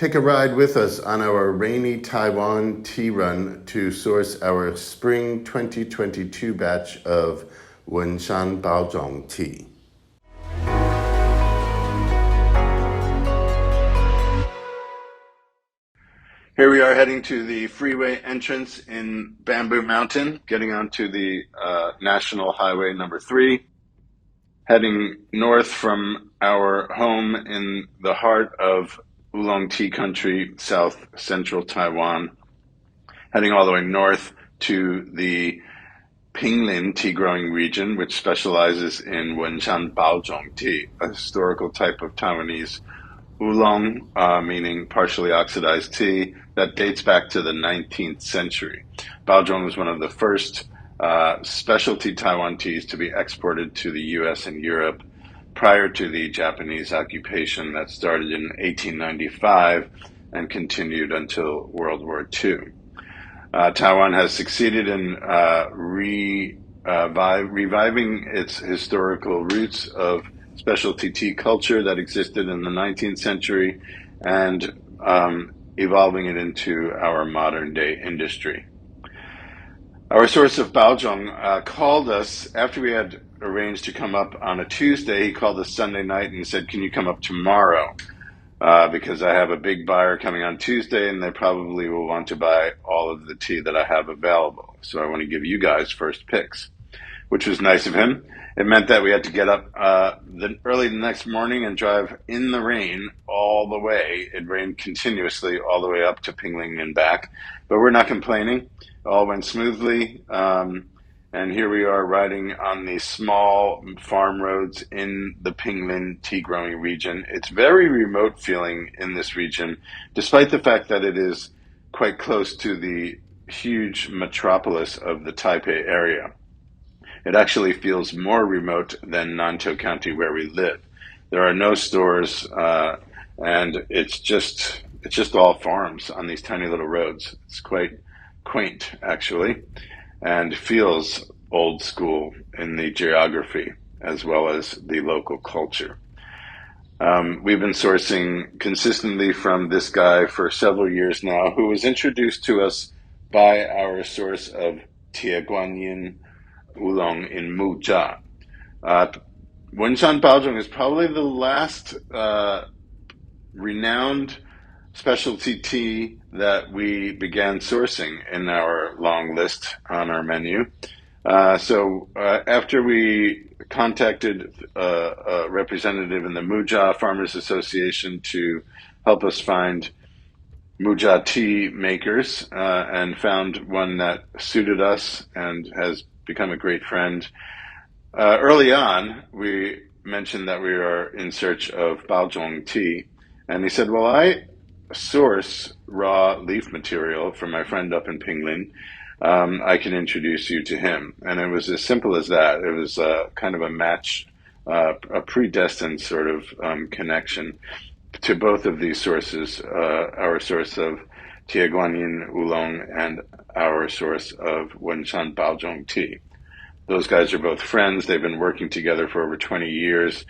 Take a ride with us on our rainy Taiwan tea run to source our spring 2022 batch of Wenshan Baozhong Tea. Here we are heading to the freeway entrance in Bamboo Mountain, getting onto the National Highway number 3, heading north from our home in the heart of Oolong Tea Country, south central Taiwan, heading all the way north to the Pinglin tea growing region, which specializes in Wenshan Baozhong Tea, a historical type of Taiwanese oolong, meaning partially oxidized tea, that dates back to the 19th century. Baozhong was one of the first specialty Taiwan teas to be exported to the US and Europe prior to the Japanese occupation that started in 1895 and continued until World War II. Taiwan has succeeded in reviving its historical roots of specialty tea culture that existed in the 19th century and evolving it into our modern day industry. Our source of Baozhong called us after we had arranged to come up on a Tuesday. He called us Sunday night and said, "Can you come up tomorrow? Because I have a big buyer coming on Tuesday and they probably will want to buy all of the tea that I have available. So I want to give you guys first picks," which was nice of him. It meant that we had to get up early the next morning and drive in the rain all the way. It rained continuously all the way up to Pinglin and back, but we're not complaining. All went smoothly, and here we are riding on the small farm roads in the Pinglin tea growing region. It's very remote feeling in this region, despite the fact that it is quite close to the huge metropolis of the Taipei Area. It actually feels more remote than Nantou County where we live. There are no stores, and it's just all farms on these tiny little roads. It's quite quaint, actually, and feels old school in the geography as well as the local culture. We've been sourcing consistently from this guy for several years now, who was introduced to us by our source of Taiwan Oolong in Muzha. Wenshan Baozhong is probably the last renowned specialty tea that we began sourcing in our long list on our menu. So after we contacted a representative in the Muzha Farmers Association to help us find Muzha tea makers and found one that suited us and has become a great friend. Early on, we mentioned that we are in search of Baozhong tea, and he said, "Well, I source raw leaf material from my friend up in Pinglin. I can introduce you to him." And it was as simple as that. It was kind of a match, a predestined sort of connection to both of these sources, our source of Taiwan Oolong and our source of Wenshan Baozhong Tea. Those guys are both friends. They've been working together for over 20 years.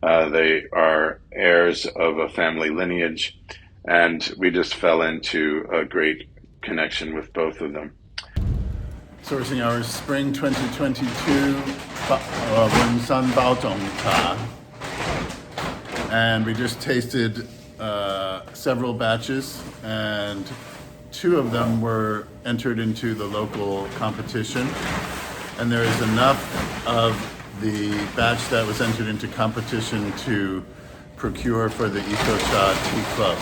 They are heirs of a family lineage, and we just fell into a great connection with both of them. Sourcing our spring 2022 Wenshan Baozhong Tea, and we just tasted several batches, and 2 of them were entered into the local competition, and there is enough of the batch that was entered into competition to procure for the ecochateas Tea Club.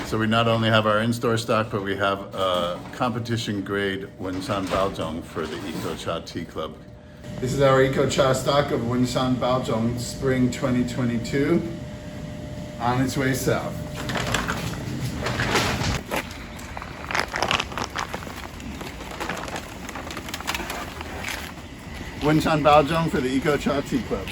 So we not only have our in-store stock, but we have a competition grade Wenshan Baozhong for the ecochateas Tea Club. This is our ecochateas stock of Wenshan Baozhong Spring 2022 on its way south. Wenshan Baozhong for the ecochateas Tea Club.